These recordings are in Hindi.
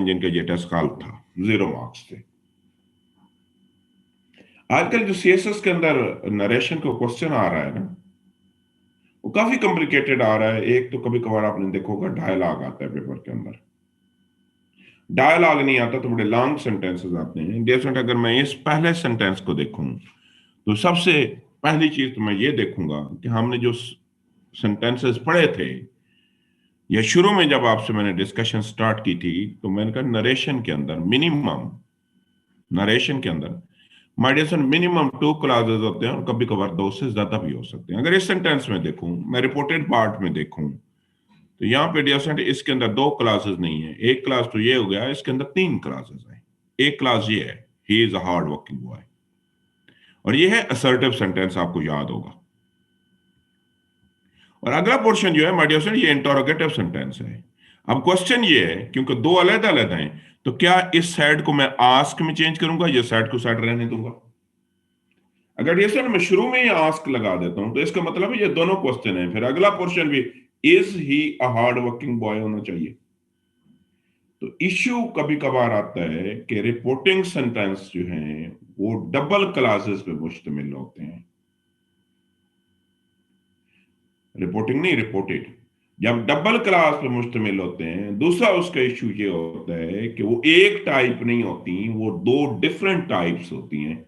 जिनका ये टेस्ट गलत था, 0 मार्क्स थे। आजकल जो सीएसएस के अंदर नरेशन का क्वेश्चन आ रहा है ना, वो काफी कॉम्प्लिकेटेड आ रहा है। एक तो कभी कभार आपने देखा होगा डायलॉग आता है पेपर के अंदर, डायलॉग नहीं आता तो बड़े लॉन्ग सेंटेंसेस आते हैं। जैसे अगर मैं इस पहले सेंटेंस को देखूं तो सबसे पहली चीज तो मैं ये देखूंगा कि हमने जो सेंटेंसेस पढ़े थे, या शुरू में जब आपसे मैंने डिस्कशन स्टार्ट की थी, तो मैंने कहा नरेशन के अंदर मिनिमम, नरेशन के अंदर my dear son minimum 2 classes होते हैं और कभी कभार 2 से ज्यादा भी हो सकते हैं। अगर इस सेंटेंस में देखूं, मैं रिपोर्टेड पार्ट में देखूं, तो यहाँ पे डियर स्टूडेंट इसके अंदर 2 क्लासेस नहीं है। एक क्लास तो ये हो गया, इसके अंदर 3 क्लासेस है। एक क्लास ये है, he is a hard working boy, और ये है असर्टिव सेंटेंस, आपको याद होगा। और अगला पोर्शन जो है माय डियर स्टूडेंट, ये इंटरोगेटिव सेंटेंस है। अब क्वेश्चन ये है, क्योंकि 2 अलग अलग हैं, तो क्या इस साइड को मैं आस्क में चेंज करूंगा, ये साइड को साइड रहने दूंगा? अगर ये सर मैं शुरू में ही आस्क लगा देता हूं तो इसका मतलब है ये दोनों क्वेश्चन है। फिर अगला क्वेश्चन भी is he a hard working boy होना चाहिए। तो इश्यू कभी कभार आता है कि रिपोर्टिंग सेंटेंस जो हैं वो डबल क्लासेस पे मुश्तमिल होते हैं। रिपोर्टिंग नहीं, रिपोर्टेड। जब डबल क्लास पे मुश्तमिल होते हैं, दूसरा उसका इश्यू ये होता है कि वो एक टाइप नहीं होती, वो 2 डिफरेंट टाइप्स होती हैं।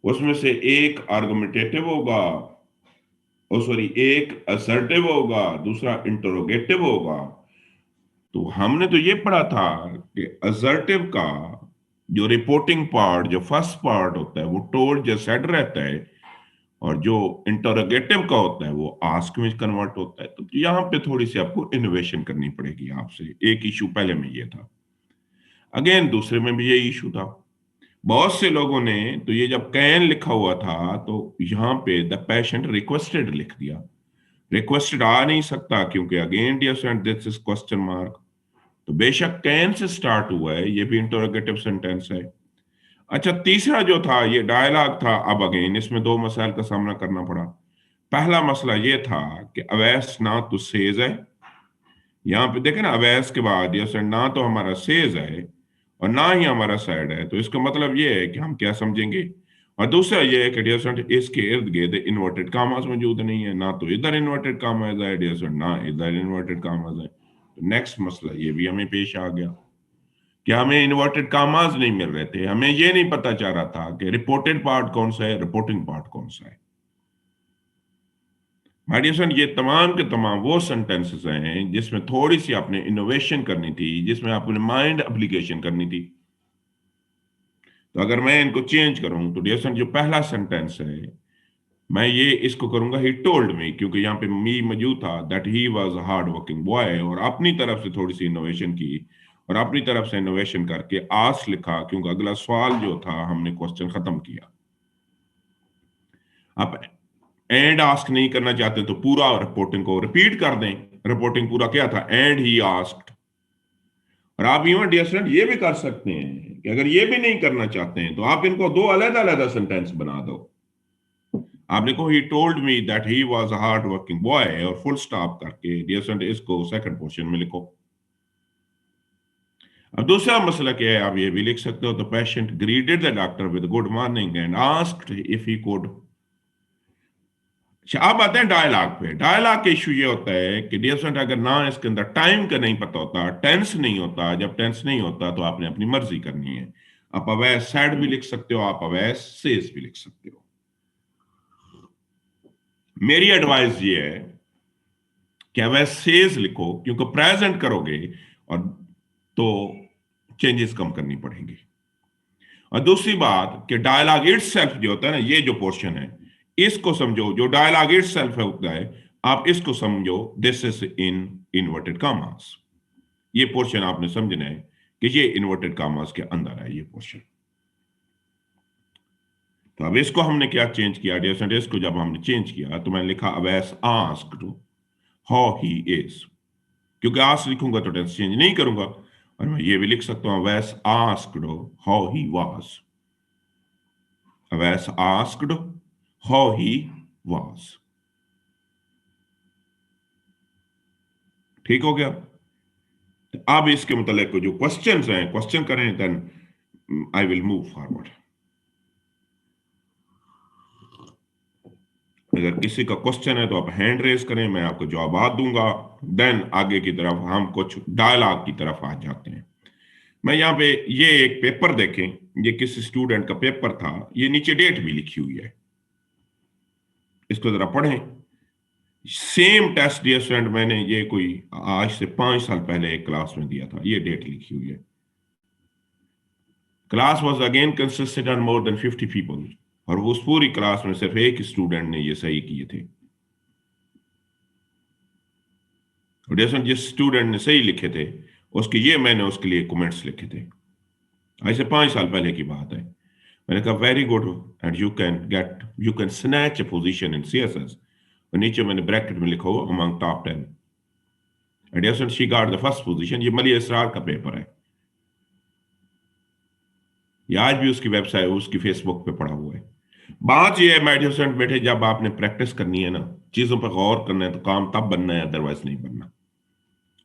उसमें से एक आर्गुमेंटेटिव होगा, ओ सॉरी, एक असर्टिव होगा, दूसरा इंटरोगेटिव होगा। तो हमने तो ये पढ़ा था कि असर्टिव का जो रिपोर्टिंग पार्ट, जो फर्स्ट पार्ट होता है, वो टोल्ड या सेड रहता है, और जो इंटरोगेटिव का होता है वो आस्क में कन्वर्ट होता है। तो यहाँ पे थोड़ी सी आपको इनोवेशन करनी पड़ेगी आपसे। एक इशू पहले में ये था, अगेन दूसरे में भी ये इशू था। बहुत से लोगों ने तो ये जब कैन लिखा हुआ था तो यहाँ पे द पेशेंट रिक्वेस्टेड लिख दिया। रिक्वेस्टेड आ नहीं सकता, क्योंकि again dear student this is question mark. तो बेशक कैन से स्टार्ट हुआ है, ये भी इंटरोगेटिव सेंटेंस है। अच्छा, तीसरा जो था ये डायलॉग था। अब अगेन इसमें 2 मसाइल का सामना करना पड़ा। पहला मसला ये था कि अवैस ना तो सेज है, यहाँ पे देखे ना, अवैस के बाद ये सर ना तो हमारा सेज है और ना ही हमारा सैड है। तो इसका मतलब ये है कि हम क्या समझेंगे। और दूसरा ये है कि डियर स्टूडेंट इसके इर्द गिर्द इन्वर्टेड कामास मौजूद नहीं है, ना तो इधर इन्वर्टेड कामास है डियर स्टूडेंट, ना इधर इन्वर्टेड कामास है। तो नेक्स्ट मसला ये भी हमें पेश आ गया कि हमें इन्वर्टेड कामास नहीं मिल रहे थे। हमें ये नहीं पता चल रहा था कि रिपोर्टेड पार्ट कौन सा है, रिपोर्टिंग पार्ट कौन सा है। माय डियर फ्रेंड, ये तमाम के तमाम वो सेंटेंसेस हैं जिसमें थोड़ी सी आपने इनोवेशन करनी थी, जिसमें आपने माइंड एप्लीकेशन करनी थी। तो अगर मैं इनको चेंज करूं तो डियर फ्रेंड, जो पहला सेंटेंस है मैं ये इसको करूंगा ही टोल्ड मी, क्योंकि यहाँ पे मी मौजूद था, that he was a hard working boy, और अपनी तरफ से थोड़ी सी इनोवेशन की, और अपनी तरफ से इनोवेशन करके आस लिखा, क्योंकि अगला सवाल जो था हमने क्वेश्चन खत्म किया। आप एंड आस्क नहीं करना चाहते तो पूरा रिपोर्टिंग को रिपीट कर दें। रिपोर्टिंग पूरा क्या था, एंड ही आस्क्ड। और आप इवन डियर स्टूडेंट ये भी कर सकते हैं कि अगर ये भी नहीं करना चाहते हैं तो आप इनको 2 अलग अलग सेंटेंस बना दो। आप लिखो he told me that he was a hard working boy, और फुल स्टॉप करके डियर स्टूडेंट इसको सेकंड पोर्शन में लिखो। अब दूसरा मसला क्या है, आप ये भी लिख सकते हो, the patient greeted the doctor with good morning and asked if he could. अच्छा, अब आते हैं डायलॉग पे। डायलॉग का इशू ये होता है कि डियर स्टूडेंट, अगर ना इसके अंदर टाइम का नहीं पता होता, टेंस नहीं होता, जब टेंस नहीं होता तो आपने अपनी मर्जी करनी है। आप अवैस सैड भी लिख सकते हो, आप अवैस सेज भी लिख सकते हो। मेरी एडवाइस ये है कि अवैस सेज लिखो, क्योंकि प्रेजेंट करोगे और तो चेंजेस कम करनी पड़ेंगी। और दूसरी बात कि डायलॉग इट सेल्फ जो होता है ना, ये जो पोर्शन है इसको समझो। जो डायलॉग इट सेल्फ होता है, आप इसको समझो this is in inverted commas. ये पोर्शन आपने समझना है कि ये इन्वर्टेड कॉमास के अंदर है ये पोर्शन। तो अब इसको हमने क्या चेंज किया डियर स्टूडेंट, इसको जब हमने चेंज किया तो मैंने लिखा Awais asked how he is, क्योंकि आस्क लिखूंगा तो टेंस चेंज नहीं करूंगा। और मैं ये भी लिख सकता हूं Awais asked how he was. Awais asked how he was. ठीक हो गया। अब इसके मतलब जो क्वेश्चंस हैं क्वेश्चन करें, then I will move forward. अगर किसी का क्वेश्चन है तो आप हैंड रेज करें, मैं आपको जवाब दूंगा। देन आगे की तरफ हम कुछ डायलॉग की तरफ आ जाते हैं। मैं यहाँ पे ये एक पेपर देखें, ये किसी स्टूडेंट का पेपर था, ये नीचे डेट भी लिखी हुई है, इसको जरा पढ़ें। सेम टेस्ट डियर स्टूडेंट, मैंने ये कोई आज से 5 साल पहले एक क्लास में दिया था, ये डेट लिखी हुई है। Class was again consisted on more than 50 people, और वो उस पूरी क्लास में सिर्फ एक स्टूडेंट ने ये सही किए थे। और जैसे जिस स्टूडेंट ने सही लिखे थे उसके ये मैंने उसके लिए कमेंट्स लिखे थे, आज से 5 साल पहले की बात है। मैंने कहा very good, and you can snatch a position in CSS, और नीचे मैंने ब्रैकेट में लिखा हुआ among top 10, and yes she got the first position. ये मलिया इसरार का पेपर है, ये आज भी उसकी वेबसाइट उसकी फेसबुक पे पड़ा हुआ है। बात ये है माय डियर स्टूडेंट बेटे, जब आपने प्रैक्टिस करनी है ना, चीजों पर गौर करना है, तो काम तब बनना है, अदरवाइज नहीं बनना।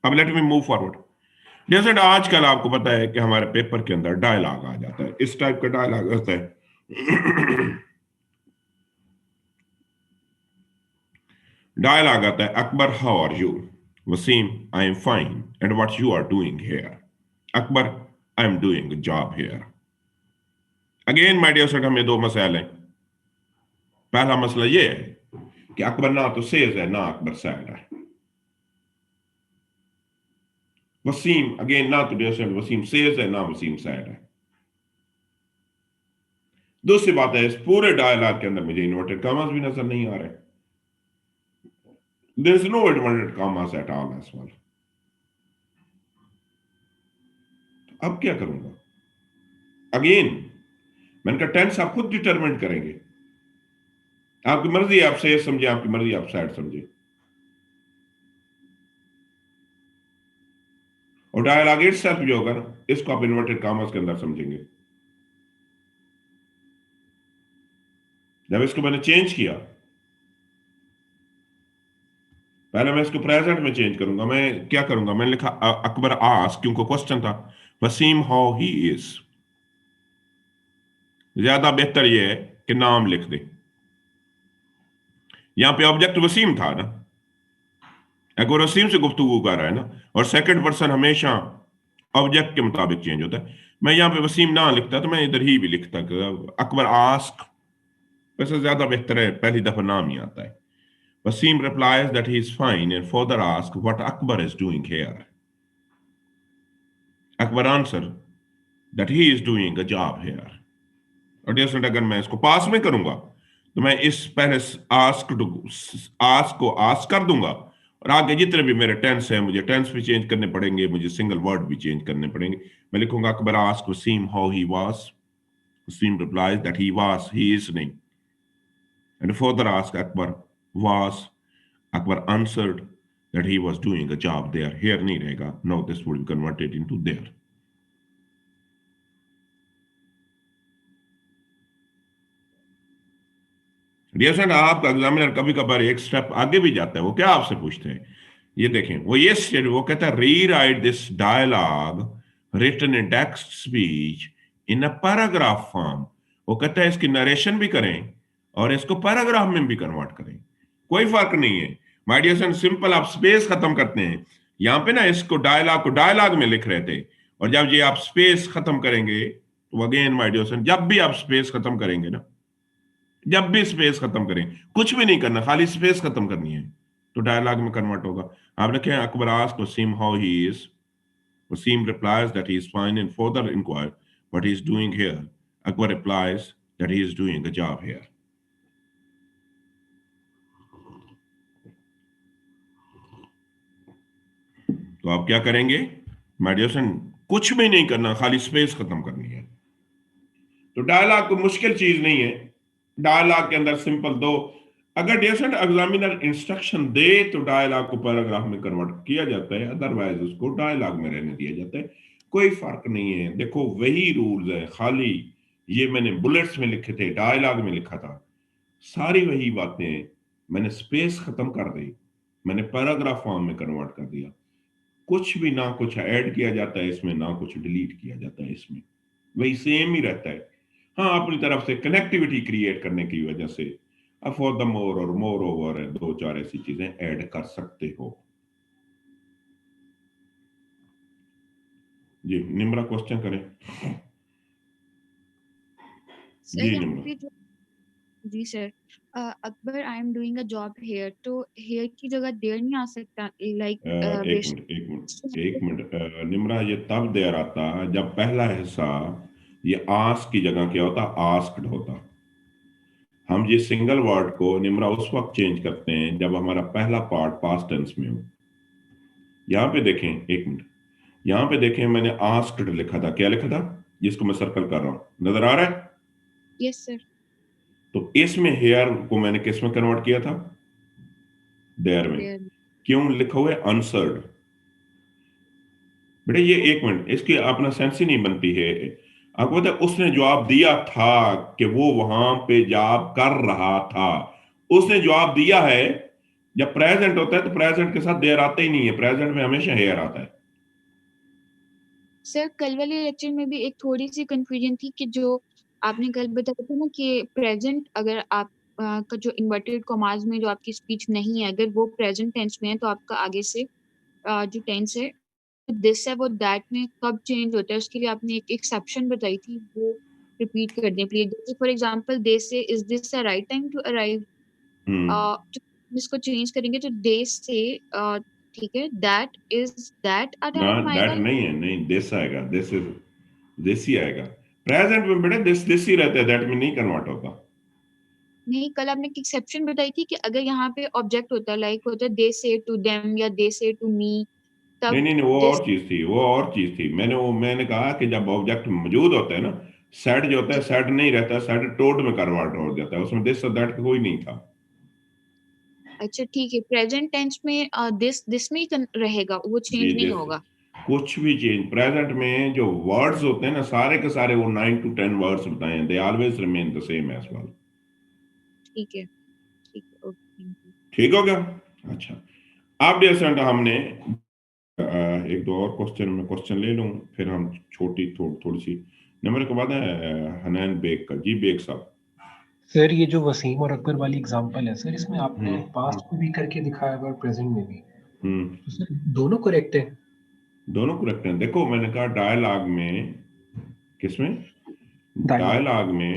अब लेट मी मूव फॉरवर्ड। जैसे आजकल आपको पता है कि हमारे पेपर के अंदर डायलॉग आ जाता है, इस टाइप का डायलॉग आता है। डायलॉग आता है, Akbar how are you, Wasim I am fine, and what you are doing here, Akbar I am doing job here. Again my dear student, हमें दो मसाइल हैं। पहला मसला ये है कि अकबर ना तो सेज है ना अकबर सैड है। वसीम अगेन ना तो डियर स्टूडेंट वसीम सेज है ना वसीम सैड है। दूसरी बात है, इस पूरे डायलॉग के अंदर मुझे इन्वर्टेड कॉमास भी नजर नहीं आ रहे। There is no inverted commas at all as well. अब क्या करूंगा? अगेन मैंने कहा टेंस आप खुद डिटरमिन करेंगे, आपकी मर्जी आप सही समझे, आपकी मर्जी आप सैड समझे। और डायलॉग इटसेल्फ जो होगा ना, इसको आप इन्वर्टेड कॉमास के अंदर समझेंगे। जब इसको मैंने चेंज किया, पहले मैं इसको प्रेजेंट में चेंज करूंगा। मैं क्या करूंगा, मैंने लिखा अकबर आस्क, क्योंकि क्वेश्चन था, वसीम हाउ ही इज। ज्यादा बेहतर यह है कि नाम लिख दे। यहां पे ऑब्जेक्ट वसीम था ना, अगर वसीम से गुफ्तगू कर रहा है ना, और सेकंड पर्सन हमेशा ऑब्जेक्ट के मुताबिक चेंज होता है। मैं यहां पे वसीम ना लिखता तो मैं इधर ही भी लिखता कि अकबर आस्क, वैसे ज्यादा बेहतर है, पहली दफा नाम ही आता है। Wasim replies that he is fine and further ask what Akbar is doing here. Akbar answer that he is doing a job here. और जैसे अगर मैं इसको पास में करूंगा तो मैं इस पहले आस्क आस्क को आस्क कर दूंगा, और आगे जितने भी मेरे टेंस हैं मुझे टेंस भी चेंज करने पड़ेंगे, मुझे सिंगल वर्ड भी चेंज करने पड़ेंगे। मैं लिखूंगा Akbar ask Wasim how he was, Wasim replies that he was, he is नहीं, and further ask Akbar was, Akbar answered that he was doing a job there. Here नहीं रहेगा, no, this would be converted into there. Dear friend, आपका एग्जामिनर कभी कभार एक स्टेप आगे भी जाता है। वो क्या आपसे पूछते हैं, ये देखें, वो कहता है rewrite this dialogue written in text speech in a paragraph form. वो कहता है इसकी नरेशन भी करें और इसको पैराग्राफ में भी कन्वर्ट करें, कोई फर्क नहीं है। माय डियर फ्रेंड, सिंपल आप स्पेस खत्म करते हैं। यहां पे ना इसको डायलॉग को डायलॉग में लिख रहे थे, और जब ये आप स्पेस खत्म करेंगे तो अगेन माय डियर फ्रेंड, जब भी आप स्पेस खत्म करेंगे ना, जब भी स्पेस खत्म करें, कुछ भी नहीं करना, खाली स्पेस खत्म करनी है, तो डायलॉग में कन्वर्ट होगा। आपने क्या, Akbar asked Wasim how he is, Wasim replies that he is fine and further inquire what he is doing here, Akbar replies that he is doing a job here. तो आप क्या करेंगे माय डियर फ्रेंड, कुछ भी नहीं करना, खाली स्पेस खत्म करनी है। तो डायलॉग कोई मुश्किल चीज नहीं है, डायलॉग के अंदर सिंपल दो, अगर डेसेंट एग्जामिनर इंस्ट्रक्शन दे तो डायलॉग को पैराग्राफ में कन्वर्ट किया जाता है, अदरवाइज उसको डायलॉग में रहने दिया जाता है। कोई फर्क नहीं है, देखो वही रूल्स है, खाली ये मैंने बुलेट्स में लिखे थे, डायलॉग में लिखा था, सारी वही बातें मैंने स्पेस खत्म कर दी, मैंने पैराग्राफ फॉर्म में कन्वर्ट कर दिया। कुछ भी ना कुछ ऐड किया जाता है इसमें, ना कुछ डिलीट किया जाता है इसमें, वही सेम ही रहता है। हाँ, अपनी तरफ से कनेक्टिविटी क्रिएट करने की वजह से फॉर द मोर और मोर ओवर दो चार ऐसी चीजें ऐड कर सकते हो। जी निम्रा क्वेश्चन करें। सर जी यहाँ निम्रा। पे जो, जी sir, Akbar I am doing a job here, तो हेयर की जगह देयर नहीं आ सकता, लाइक एक बेसिक। मिनट एक मिनट एक मिनट निम्रा, ये तब देर आता जब पहला हिस्सा ये आस्क की जगह क्या होता, आस्क्ड होता। हम ये सिंगल वर्ड को निम्रा उस वक्त चेंज करते हैं जब हमारा पहला पार्ट पास्ट टेंस में हो। यहाँ पे देखें, एक मिनट, यहाँ पे देखें मैंने आस्क्ड लिखा था, क्या लिखा था जिसको मैं सर्कल कर रहा हूं, नजर आ रहा है? Yes sir. तो इसमें हेयर को मैंने किस में कन्वर्ट किया था, देयर में। देयर। क्यों लिखा हुआ है अनसर्ड? बेटा ये एक मिनट, इसकी अपना सेंस ही नहीं बनती है। आपको पता है उसने जवाब दिया था कि वो वहां पे जॉब कर रहा था, उसने जवाब दिया है। जब प्रेजेंट होता है तो प्रेजेंट के साथ देयर आता ही नहीं है, प्रेजेंट में हमेशा हेयर आता है। सर कल वाले लेक्चर में भी एक थोड़ी सी कंफ्यूजन थी कि जो आपने कल बताया था ना कि प्रेजेंट, अगर आप का जो इन्वर्टेड कॉमास में जो आपकी स्पीच नहीं है, अगर वो प्रेजेंट टेंस में है तो आपका आगे से जो टेंस है, दिस है वो दैट में कब चेंज होता है, उसके लिए आपने एक एक्सेप्शन बताई थी, वो रिपीट कर दें प्लीज। जैसे for example they say is this a right time to arrive, hmm. इसको चेंज करेंगे तो दे से, ठीक है, दैट इज दैट अ ना टाइम दैट आएगा। नहीं है, नहीं दिस आएगा, दिस इज, दिस ही आएगा। प्रेजेंट में बेटा दिस ही रहता है, दैट में नहीं कन्वर्ट होता। नहीं, कल आपने एक एक्सेप्शन बताई थी कि अगर यहाँ पे ऑब्जेक्ट होता है, लाइक होता है दे से टू देम या दे से टू मी, नहीं तब नहीं नहीं, वो दिस। और चीज थी, वो और चीज थी। मैंने कहा कि जब ऑब्जेक्ट मौजूद होता है ना, सेड जो होता है सेड नहीं रहता, सेड टोड में कन्वर्ट हो जाता है, उसमें दिस और दैट कोई नहीं था। अच्छा ठीक है, प्रेजेंट टेंस में दिस में ही रहेगा, वो जी चेंज नहीं दिस, होगा। कुछ भी चेंज प्रेजेंट में जो वर्ड्स होते हैं ना सारे के सारे, वो 9 to 10 वर्ड्स बताए हैं, they always remain the same as well. ठीक है, ठीक है, ओके थैंक यू। ठीक हो गया? अच्छा, अब डियर स्टूडेंट हमने एक दो और क्वेश्चन में क्वेश्चन ले लूं, फिर हम छोटी थोड़ी सी नंबर के बाद है हनैन बेग का। जी बेग साहब। सर ये जो वसीम और अकबर वाली एग्जांपल है सर, इसमें आपने हम्म। पास्ट में भी करके दिखाया है और प्रेजेंट में भी, हम्म। तो सर दोनों करेक्ट है? दोनों करेक्ट हैं। देखो मैंने कहा डायलॉग में, किसमें, डायलॉग। डायलॉग में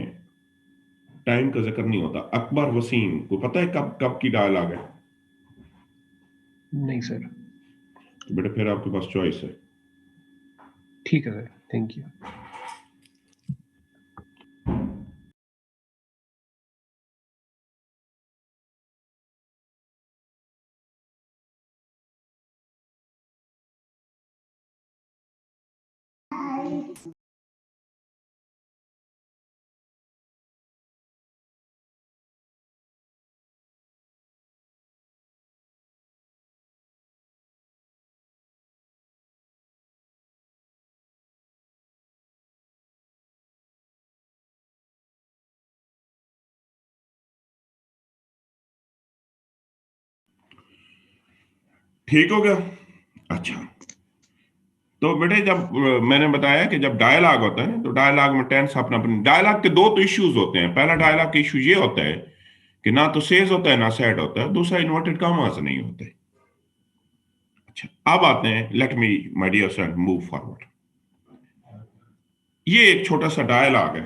टाइम का जिक्र नहीं होता। अकबर वसीम को पता है कब कब की डायलॉग है? नहीं सर। तो बेटा फिर आपके पास चॉइस है। ठीक है सर, थैंक यू। ठीक हो गया? अच्छा, तो बेटे जब मैंने बताया कि जब डायलॉग होता है तो डायलॉग में टेंस अपना अपना, डायलॉग के दो तो इश्यूज होते हैं। पहला डायलॉग का इशू ये होता है कि ना तो सेज होता है ना सैड होता है, दूसरा इन्वर्टेड कॉमास नहीं होते। अच्छा, अब आते हैं, let me my dear son move forward. ये एक छोटा सा डायलॉग है,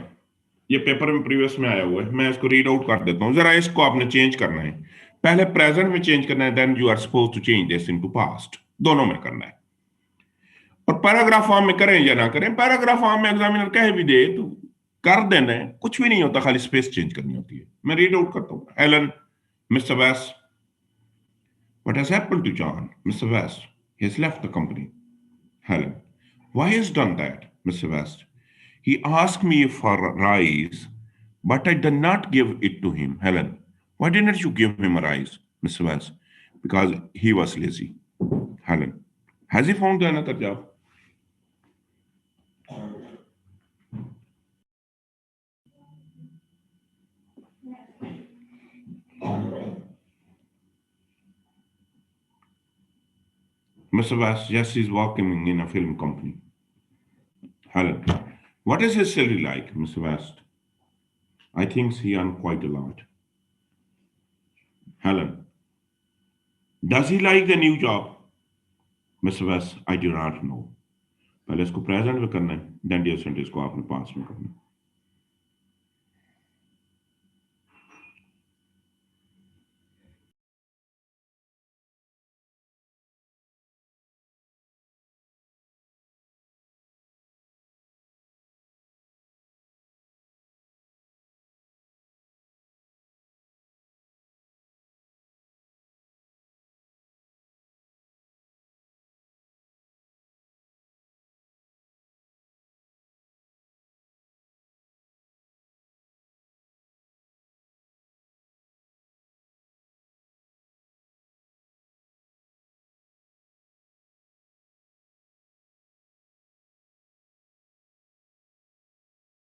ये पेपर में प्रीवियस में आया हुआ है, मैं इसको रीड आउट कर देता हूँ जरा। इसको आपने चेंज करना है, पहले प्रेजेंट में चेंज करना है, then you are suppose to change this into past, दोनों में करना है। और पैराग्राफ फॉर्म में करें या ना करें, पैराग्राफ फॉर्म में एग्जामिनर कह भी दे तो कर देना है, कुछ भी नहीं होता, खाली स्पेस चेंज करनी होती है। मैं रीड आउट करता हूँ। Alan, mister West, what has happened to John? Mister West, he has left the company. Helen, why has done that, Mr. West? He asked me for a rise, but I did not give it to him. Helen, why didn't you give him a rise, Mr. West? Because he was lazy. Helen, has he found another job? Mr. West, yes, he's working in a film company. Helen, what is his salary like, Mr. West? I think he earns quite a lot. Helen, does he like the new job? Mr. West, I do not know. पहले इसको प्रेजेंट में करना है, देन डियर सेंटेंस को आपने पास्ट में करना है.